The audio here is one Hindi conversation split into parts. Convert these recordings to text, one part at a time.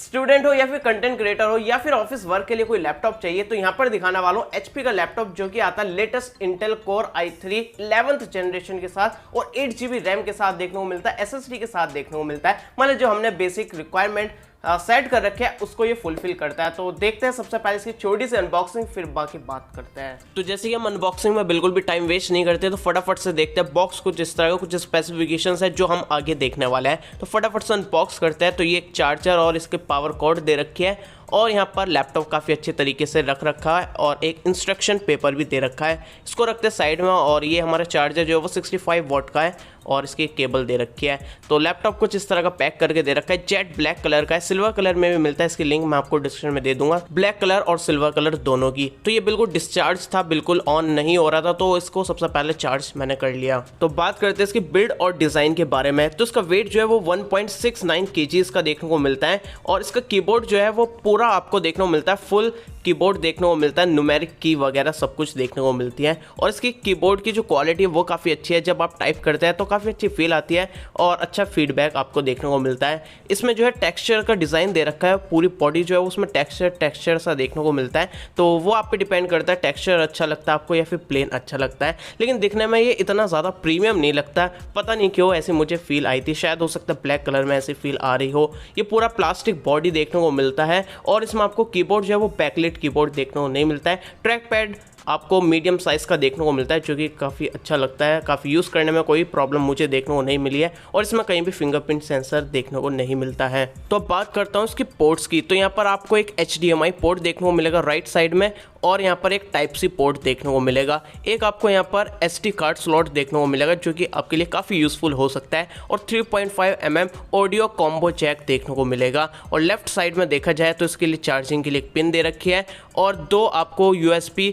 स्टूडेंट हो या फिर कंटेंट क्रिएटर हो या फिर ऑफिस वर्क के लिए कोई लैपटॉप चाहिए तो यहाँ पर दिखाने वाला हूँ एचपी का लैपटॉप जो कि आता है latest Intel core i3 11th generation के साथ और 8GB रैम के साथ देखने को मिलता है, एसएसडी के साथ देखने को मिलता है। मतलब जो हमने बेसिक रिक्वायरमेंट सेट कर रखे हैं उसको ये फुलफिल करता है। तो देखते हैं सबसे पहले इसकी छोटी सी अनबॉक्सिंग, फिर बाकी बात करते हैं। तो जैसे कि हम अनबॉक्सिंग में बिल्कुल भी टाइम वेस्ट नहीं करते तो फटाफट से देखते हैं बॉक्स कुछ इस तरह का, कुछ स्पेसिफिकेशंस है जो हम आगे देखने वाले हैं। तो फटाफट से अनबॉक्स करते हैं। तो ये एक चार्जर और इसके पावर कॉर्ड दे रखी है और यहाँ पर लैपटॉप काफ़ी अच्छे तरीके से रख रखा है और एक इंस्ट्रक्शन पेपर भी दे रखा है। इसको रखते हैं साइड में और ये हमारा चार्जर जो है वो 65 वॉट का है और इसकी केबल दे रखी है। तो लैपटॉप कुछ इस तरह का पैक करके दे रखा है, जेट ब्लैक कलर का है, सिल्वर कलर में भी मिलता है। इसकी लिंक मैं आपको डिस्क्रिप्शन में दे दूंगा, ब्लैक कलर और सिल्वर कलर दोनों की। तो ये बिल्कुल डिस्चार्ज था, बिल्कुल ऑन नहीं हो रहा था, तो इसको सबसे पहले चार्ज मैंने कर लिया। तो बात करते हैं इसकी बिल्ड और डिजाइन के बारे में। तो इसका वेट जो है वो 1.69 kg इसका देखने को मिलता है और इसका कीबोर्ड जो है वो पूरा आपको देखने को मिलता है, फुल कीबोर्ड देखने को मिलता है, न्यूमेरिक की वगैरह सब कुछ देखने को मिलती है। और इसकी कीबोर्ड की जो क्वालिटी है वो काफ़ी अच्छी है, जब आप टाइप करते हैं तो काफ़ी अच्छी फील आती है और अच्छा फीडबैक आपको देखने को मिलता है। इसमें जो है टेक्सचर का डिज़ाइन दे रखा है, पूरी बॉडी जो है उसमें टेक्सचर सा देखने को मिलता है। तो वो आप पे डिपेंड करता है टेक्सचर अच्छा लगता है आपको या फिर प्लेन अच्छा लगता है। लेकिन दिखने में ये इतना ज़्यादा प्रीमियम नहीं लगता, पता नहीं क्यों ऐसी मुझे फील आई थी, शायद हो सकता है ब्लैक कलर में ऐसी फील आ रही हो। ये पूरा प्लास्टिक बॉडी देखने को मिलता है और इसमें आपको कीबोर्ड जो है वो बैकलाइट कीबोर्ड देखने को नहीं मिलता है। ट्रैक पैड आपको मीडियम साइज़ का देखने को मिलता है जो कि काफ़ी अच्छा लगता है, काफ़ी यूज़ करने में कोई प्रॉब्लम मुझे देखने को नहीं मिली है और इसमें कहीं भी फिंगरप्रिंट सेंसर देखने को नहीं मिलता है। तो अब बात करता हूँ इसकी पोर्ट्स की। तो यहाँ पर आपको एक HDMI पोर्ट देखने को मिलेगा राइट साइड में और यहाँ पर एक टाइप सी पोर्ट देखने को मिलेगा। एक आपको यहाँ पर SD कार्ड स्लॉट देखने को मिलेगा जो कि आपके लिए काफ़ी यूज़फुल हो सकता है और 3.5mm ऑडियो कॉम्बो जैक देखने को मिलेगा। और लेफ्ट साइड में देखा जाए तो इसके लिए चार्जिंग के लिए एक पिन दे रखी है और दो आपको USB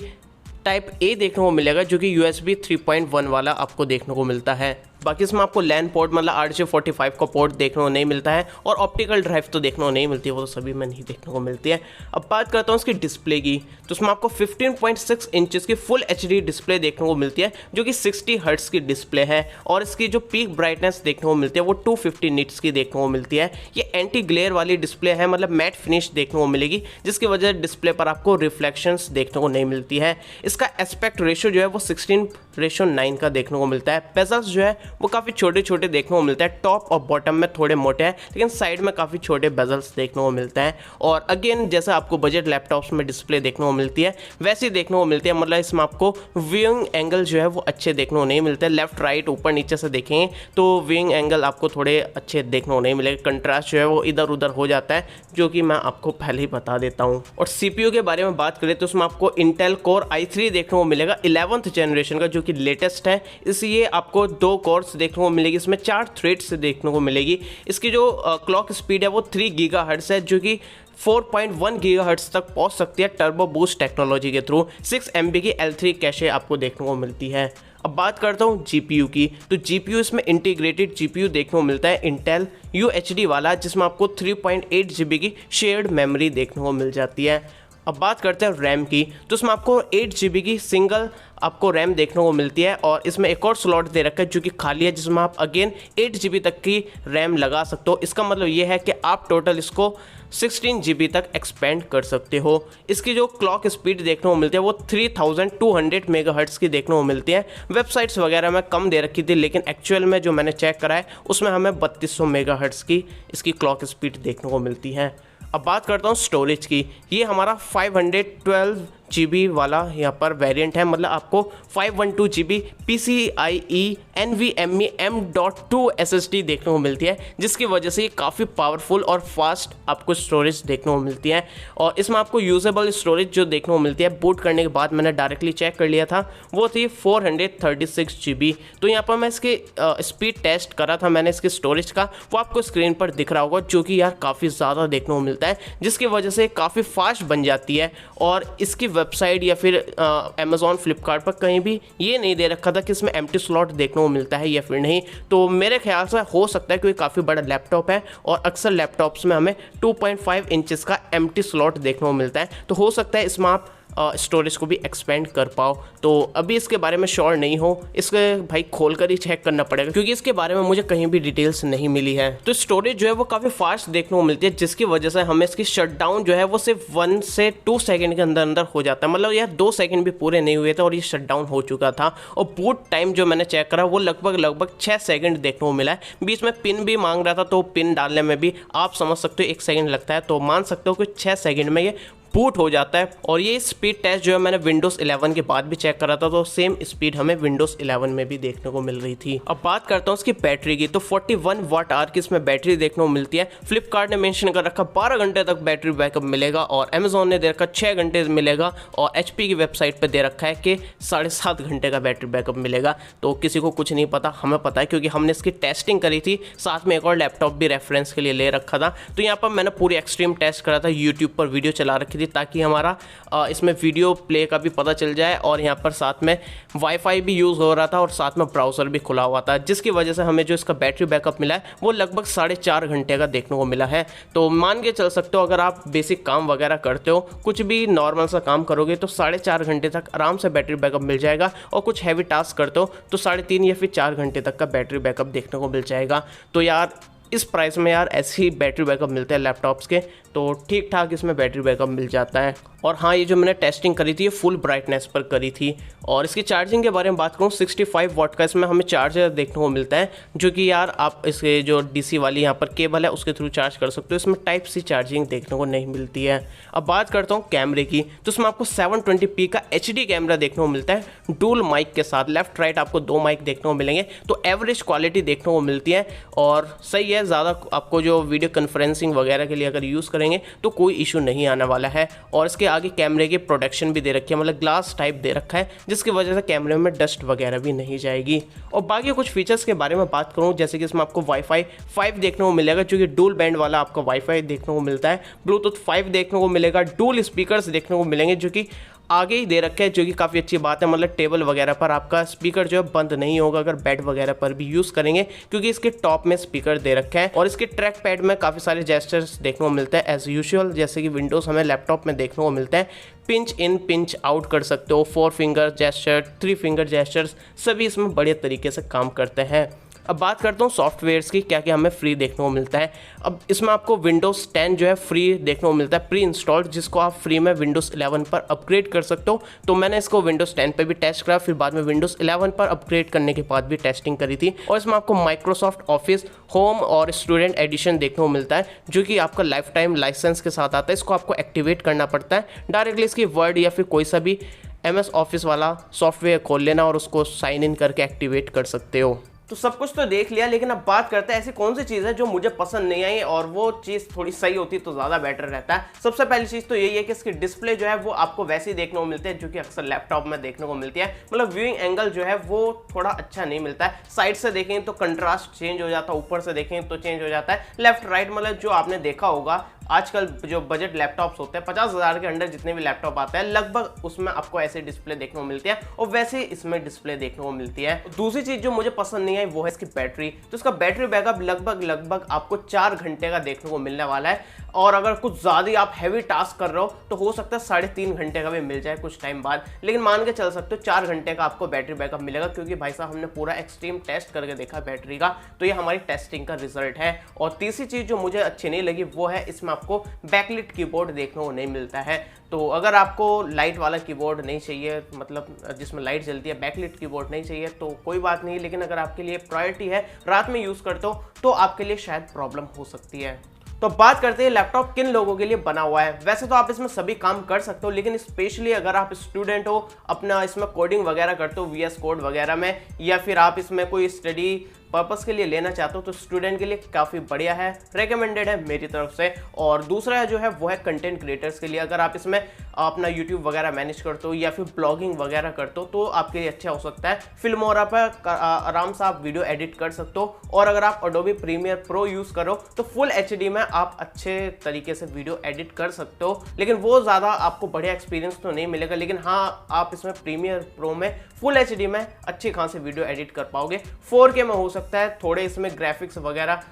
टाइप A देखने को मिलेगा जो कि USB 3.1 वाला आपको देखने को मिलता है। बाकी इसमें आपको लैन पोर्ट मतलब RJ45 का पोर्ट देखने को नहीं मिलता है और ऑप्टिकल ड्राइव तो देखने को नहीं मिलती है, वो तो सभी में नहीं देखने को मिलती है। अब बात करता हूँ इसकी डिस्प्ले की। तो उसमें आपको 15.6 इंचेस की फुल HD डिस्प्ले देखने को मिलती है जो कि 60 हर्ट्ज की डिस्प्ले है और इसकी जो पीक ब्राइटनेस देखने को मिलती है वो 250 निट्स की देखने को मिलती है। ये एंटी ग्लेयर वाली डिस्प्ले है, मतलब मैट फिनिश देखने को मिलेगी जिसकी वजह से डिस्प्ले पर आपको रिफ्लेक्शंस देखने को नहीं मिलती है। इसका एस्पेक्ट रेशियो जो है वो 16:9 का देखने को मिलता है। बेजल्स जो है वो काफ़ी छोटे छोटे देखने को मिलता है, टॉप और बॉटम में थोड़े मोटे हैं लेकिन साइड में काफ़ी छोटे बेजल्स देखने को मिलते हैं। और अगेन जैसा आपको बजट लैपटॉप्स में डिस्प्ले देखने को मिलती है वैसे देखने को मिलती है, मतलब इसमें आपको व्यूइंग एंगल जो है वो अच्छे देखने को नहीं मिलते। लेफ्ट राइट ऊपर नीचे से देखेंगे तो व्यूइंग एंगल आपको थोड़े अच्छे देखने को नहीं मिलेगा, कंट्रास्ट जो है वो इधर उधर हो जाता है जो कि मैं आपको पहले ही बता देता हूँ। और CPU के बारे में बात करें तो उसमें आपको इंटेल कोर i3 देखने को मिलेगा 11th जनरेशन का जो कि लेटेस्ट है। इसलिए आपको 2 कोर्स देखने को मिलेगी, इसमें 4 थ्रेड्स देखने को मिलेगी। इसकी जो क्लॉक स्पीड है वो 3 GHz है जो कि 4.1 GHz तक पहुंच सकती है टर्बो बूस्ट टेक्नोलॉजी के थ्रू। 6 MB की L3 कैशे आपको देखने को मिलती है। अब बात करता हूँ GPU की। तो GPU इसमें इंटीग्रेटेड GPU देखने को मिलता है इंटेल UHD वाला जिसमें आपको 3.8 GB की शेयर्ड मेमोरी देखने को मिल जाती है। अब बात करते हैं रैम की। तो इसमें आपको 8 GB की सिंगल आपको रैम देखने को मिलती है और इसमें एक और स्लॉट दे रखा है जो कि खाली है जिसमें आप अगेन 8 GB तक की रैम लगा सकते हो। इसका मतलब ये है कि आप टोटल इसको 16 GB तक एक्सपेंड कर सकते हो। इसकी जो क्लॉक स्पीड देखने को मिलती है वो 3200 MHz की देखने को मिलती है। वेबसाइट्स वगैरह में कम दे रखी थी लेकिन एक्चुअल में जो मैंने चेक करा है उसमें हमें 3200 MHz की इसकी क्लॉक स्पीड देखने को मिलती है। अब बात करता हूँ स्टोरेज की। ये हमारा 512 GB वाला यहाँ पर वेरिएंट है, मतलब आपको 512 GB PCIe NVMe M.2 SSD देखने को मिलती है जिसकी वजह से ये काफ़ी पावरफुल और फास्ट आपको स्टोरेज देखने को मिलती है। और इसमें आपको यूजेबल स्टोरेज जो देखने को मिलती है बूट करने के बाद मैंने डायरेक्टली चेक कर लिया था वो थी 436 GB। तो यहाँ पर मैं इसके स्पीड टेस्ट करा था मैंने इसके स्टोरेज का, वो आपको स्क्रीन पर दिख रहा होगा जो कि यार काफ़ी ज़्यादा देखने को मिलता है जिसकी वजह से काफ़ी फास्ट बन जाती है। और इसकी वेबसाइट या फिर अमेज़ॉन फ्लिपकार्ट पर कहीं भी ये नहीं दे रखा था कि इसमें एम्प्टी स्लॉट देखने को मिलता है या फिर नहीं। तो मेरे ख्याल से हो सकता है क्योंकि काफ़ी बड़ा लैपटॉप है और अक्सर लैपटॉप्स में हमें 2.5 इंचेस का एम्प्टी स्लॉट देखने को मिलता है, तो हो सकता है इसमें आप स्टोरेज को भी एक्सपेंड कर पाओ। तो अभी इसके बारे में श्योर नहीं हो, इसके भाई खोल कर ही चेक करना पड़ेगा, क्योंकि इसके बारे में मुझे कहीं भी डिटेल्स नहीं मिली है। तो स्टोरेज जो है वो काफ़ी फास्ट देखने को मिलती है, जिसकी वजह से हमें इसकी शटडाउन जो है वो सिर्फ 1 से 2 सेकंड के अंदर अंदर हो जाता है। मतलब यार 2 सेकंड भी पूरे नहीं हुए थे और ये शटडाउन हो चुका था। और बूट टाइम जो मैंने चेक करा वो लगभग 6 सेकंड देखने को मिला है। बीच में पिन भी मांग रहा था, तो पिन डालने में भी आप समझ सकते हो 1 सेकंड लगता है। तो मान सकते हो कि 6 सेकंड में ये बूट हो जाता है। और ये स्पीड टेस्ट जो है मैंने विंडोज़ 11 के बाद भी चेक करा था, तो सेम स्पीड हमें विंडोज़ 11 में भी देखने को मिल रही थी। अब बात करता हूँ इसकी बैटरी की, तो 41 वाट आवर की इसमें बैटरी देखने को मिलती है। फ्लिपकार्ट ने मेंशन कर रखा 12 घंटे तक बैटरी बैकअप मिलेगा, और अमेजोन ने दे रखा 6 घंटे मिलेगा, और HP की वेबसाइट पर दे रखा है कि 7.5 घंटे का बैटरी बैकअप मिलेगा। तो किसी को कुछ नहीं पता, हमें पता है क्योंकि हमने इसकी टेस्टिंग करी थी, साथ में एक और लैपटॉप भी रेफरेंस के लिए ले रखा था। तो यहाँ पर मैंने पूरी एक्सट्रीम टेस्ट करा था, यूट्यूब पर वीडियो चला रखी थी ताकि हमारा इसमें वीडियो प्ले का भी पता चल जाए, और यहाँ पर साथ में वाईफाई भी यूज़ हो रहा था और साथ में ब्राउज़र भी खुला हुआ था, जिसकी वजह से हमें जो इसका बैटरी बैकअप मिला है वो लगभग 4.5 घंटे का देखने को मिला है। तो मान के चल सकते हो अगर आप बेसिक काम वगैरह करते हो, कुछ भी नॉर्मल सा काम करोगे तो 4.5 घंटे तक आराम से बैटरी बैकअप मिल जाएगा, और कुछ हैवी टास्क करते हो तो 3.5 या फिर 4 घंटे तक का बैटरी बैकअप देखने को मिल जाएगा। तो यार इस प्राइस में यार ऐसे ही बैटरी बैकअप मिलते हैं लैपटॉप्स के, तो ठीक ठाक इसमें बैटरी बैकअप मिल जाता है। और हाँ, ये जो मैंने टेस्टिंग करी थी ये फुल ब्राइटनेस पर करी थी। और इसकी चार्जिंग के बारे में बात करूँ, 65 वाट का इसमें हमें चार्जर देखने को मिलता है, जो कि यार आप इसके जो DC वाली यहाँ पर केबल है उसके थ्रू चार्ज कर सकते हो। इसमें टाइप C चार्जिंग देखने को नहीं मिलती है। अब बात करता हूँ कैमरे की, तो इसमें आपको 720p का HD कैमरा देखने को मिलता है, डुअल माइक के साथ। लेफ्ट राइट आपको 2 माइक देखने को मिलेंगे, तो एवरेज क्वालिटी देखने को मिलती है और सही है। ज़्यादा आपको जो वीडियो कॉन्फ्रेंसिंग वगैरह के लिए अगर यूज़ करेंगे तो कोई इशू नहीं आने वाला है। और इसके आगे कैमरे की प्रोटेक्शन भी दे रखी है, मतलब ग्लास टाइप दे रखा है, जिसकी वजह से कैमरे में डस्ट वगैरह भी नहीं जाएगी। और बाकी कुछ फीचर्स के बारे में बात करूँ, जैसे कि इसमें आपको वाईफाई 5 देखने को मिलेगा, जो कि डुअल बैंड वाला आपको वाईफाई देखने को मिलता है। ब्लूटूथ 5 देखने को मिलेगा, डुअल स्पीकर्स देखने को मिलेंगे जो कि आगे ही दे रखे हैं, जो कि काफ़ी अच्छी बात है। मतलब टेबल वगैरह पर आपका स्पीकर जो है बंद नहीं होगा अगर बेड वगैरह पर भी यूज़ करेंगे, क्योंकि इसके टॉप में स्पीकर दे रखे हैं। और इसके ट्रैक पैड में काफ़ी सारे जेस्चर्स देखने को मिलते हैं एज यूजुअल, जैसे कि विंडोज़ हमें लैपटॉप में देखने को मिलते हैं। पिंच इन पिंच आउट कर सकते हो, 4 फिंगर जेस्चर, 3 फिंगर जेस्चर्स, सभी इसमें बढ़िया तरीके से काम करते हैं। अब बात करता हूँ सॉफ्टवेयर्स की, क्या क्या हमें फ्री देखने को मिलता है। अब इसमें आपको विंडोज़ 10 जो है फ्री देखने को मिलता है, प्री इंस्टॉल्ड, जिसको आप फ्री में विंडोज़ 11 पर अपग्रेड कर सकते हो। तो मैंने इसको विंडोज़ 10 पे भी टेस्ट करा, फिर बाद में विंडोज़ 11 पर अपग्रेड करने के बाद भी टेस्टिंग करी थी। और इसमें आपको माइक्रोसॉफ्ट ऑफिस होम और स्टूडेंट एडिशन देखने को मिलता है, जो कि आपका लाइफ टाइम लाइसेंस के साथ आता है। इसको आपको एक्टिवेट करना पड़ता है, डायरेक्टली इसकी वर्ड या फिर कोई सा भी MS ऑफिस वाला सॉफ्टवेयर खोल लेना और उसको साइन इन करके एक्टिवेट कर सकते हो। तो सब कुछ तो देख लिया, लेकिन अब बात करते हैं ऐसी कौन सी चीज़ है जो मुझे पसंद नहीं आई, और वो चीज़ थोड़ी सही होती तो ज़्यादा बेटर रहता है। सबसे पहली चीज़ तो यही है कि इसकी डिस्प्ले जो है वो आपको वैसी देखने को मिलती है जो कि अक्सर लैपटॉप में देखने को मिलती है। मतलब व्यूइंग एंगल जो है वो थोड़ा अच्छा नहीं मिलता है। साइड से देखें तो कंट्रास्ट चेंज हो जाता है, ऊपर से देखें तो चेंज हो जाता है। लेफ्ट राइट मतलब जो आपने देखा होगा आजकल जो बजट लैपटॉप्स होते हैं 50,000 के अंडर जितने भी लैपटॉप आते हैं लगभग उसमें आपको ऐसे डिस्प्ले देखने को मिलती है, और वैसे इसमें डिस्प्ले देखने को मिलती है। दूसरी चीज जो मुझे पसंद नहीं आई वो है इसकी बैटरी। तो इसका बैटरी बैकअप लगभग आपको 4 घंटे का देखने को मिलने वाला है, और अगर कुछ ज़्यादा आप हैवी टास्क कर रहे हो तो हो सकता है 3.5 घंटे का भी मिल जाए कुछ टाइम बाद, लेकिन मान के चल सकते हो 4 घंटे का आपको बैटरी बैकअप मिलेगा, क्योंकि भाई साहब हमने पूरा एक्सट्रीम टेस्ट करके देखा बैटरी का। तो ये हमारी टेस्टिंग का रिजल्ट है। और तीसरी चीज़ जो मुझे अच्छी नहीं लगी वो है इसमें आपको बैकलिट कीबोर्ड देखने को नहीं मिलता है। तो अगर आपको लाइट वाला कीबोर्ड नहीं चाहिए, मतलब जिसमें लाइट जलती है, बैकलिट कीबोर्ड नहीं चाहिए तो कोई बात नहीं, लेकिन अगर आपके लिए प्रायोरिटी है रात में यूज़ करते हो तो आपके लिए शायद प्रॉब्लम हो सकती है। तो बात करते हैं लैपटॉप किन लोगों के लिए बना हुआ है। वैसे तो आप इसमें सभी काम कर सकते हो, लेकिन स्पेशली अगर आप स्टूडेंट हो, अपना इसमें कोडिंग वगैरह करते हो VS कोड वगैरह में, या फिर आप इसमें कोई स्टडी पर्पस के लिए लेना चाहते हो, तो स्टूडेंट के लिए काफ़ी बढ़िया है, रेकमेंडेड है मेरी तरफ से। और दूसरा जो है वो है कंटेंट क्रिएटर्स के लिए। अगर आप इसमें अपना यूट्यूब वगैरह मैनेज करते हो या फिर ब्लॉगिंग वगैरह करते हो तो आपके लिए अच्छा हो सकता है। फिल्मोरा पर आराम से आप वीडियो एडिट कर सकते हो, और अगर आप एडोबी प्रीमियर प्रो यूज़ करो तो फुल HD में आप अच्छे तरीके से वीडियो एडिट कर सकते हो, लेकिन वो ज़्यादा आपको बढ़िया एक्सपीरियंस तो नहीं मिलेगा। लेकिन हाँ, आप इसमें प्रीमियर प्रो में फुल HD में अच्छी खासी वीडियो एडिट कर पाओगे। 4K में हो सकता है थोड़े इसमें ग्राफिक्स वगैरह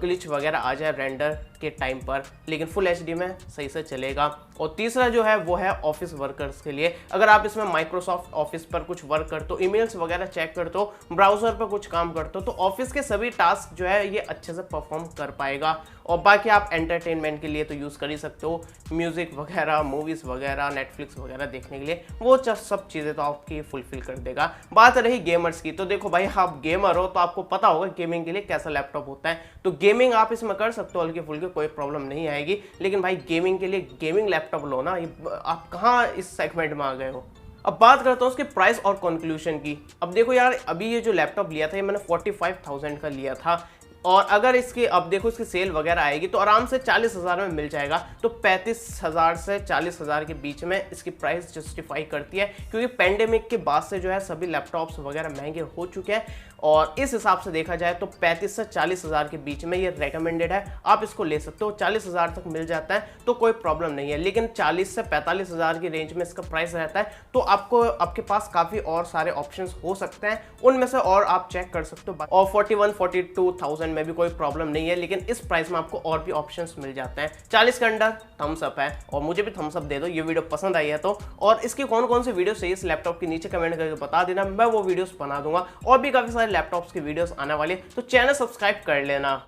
ग्लिच वगैरह आ जाए रेंडर के टाइम पर, लेकिन फुल एचडी में सही से चलेगा। और तीसरा जो है वो है ऑफिस वर्कर्स के लिए। अगर आप इसमें माइक्रोसॉफ्ट ऑफिस पर कुछ वर्क करते हो, ईमेल्स वगैरह चेक करते हो, ब्राउजर पर कुछ काम करते हो, तो ऑफिस के सभी टास्क जो है ये अच्छे से परफॉर्म कर पाएगा। और बाकी आप एंटरटेनमेंट के लिए तो यूज़ कर ही सकते हो, म्यूज़िक वगैरह, मूवीज़ वगैरह, नेटफ्लिक्स वगैरह देखने के लिए वो सब चीज़ें तो आपकी फुलफिल कर देगा। बात रही गेमर्स की, तो देखो भाई आप गेमर हो तो आपको पता होगा गेमिंग के लिए कैसा लैपटॉप होता है, तो गेमिंग आप इसमें कर सकते हो हल्के फुल्के, कोई प्रॉब्लम नहीं आएगी। लेकिन भाई गेमिंग के लिए गेमिंग लैपटॉप लो ना, आप कहाँ इस सेगमेंट में आ गए हो। अब बात करता हूँ उसके प्राइस और कंक्लूजन की। अब देखो यार, अभी ये जो लैपटॉप लिया था ये मैंने 45,000 का लिया था, और अगर इसकी अब देखो इसकी सेल वगैरह आएगी तो आराम से 40,000 में मिल जाएगा। तो 35,000 से 40,000 के बीच में इसकी प्राइस जस्टिफाई करती है, क्योंकि पेंडेमिक के बाद से जो है सभी लैपटॉप्स वगैरह महंगे हो चुके हैं, और इस हिसाब से देखा जाए तो 35 से 40,000 के बीच में ये रेकमेंडेड है, आप इसको ले सकते हो। 40,000 तक मिल जाता है तो कोई प्रॉब्लम नहीं है, लेकिन 40 से 45,000 की रेंज में इसका प्राइस रहता है, तो आपके पास काफ़ी और सारे ऑप्शंस हो सकते हैं, उनमें से और आप चेक कर सकते हो। और 41-42,000 में भी कोई प्रॉब्लम नहीं है, लेकिन इस प्राइस में आपको और भी ऑप्शंस मिल जाते हैं। 40 के अंडर थम्स अप है, और मुझे भी थम्स अप दे दो ये वीडियो पसंद आई है तो। और इसकी कौन कौन सी वीडियो चाहिए इस लैपटॉप के नीचे कमेंट करके बता देना, मैं वो वीडियोस बना दूंगा। और भी काफ़ी सारे लैपटॉप्स की वीडियोस आने वाली, तो चैनल सब्सक्राइब कर लेना।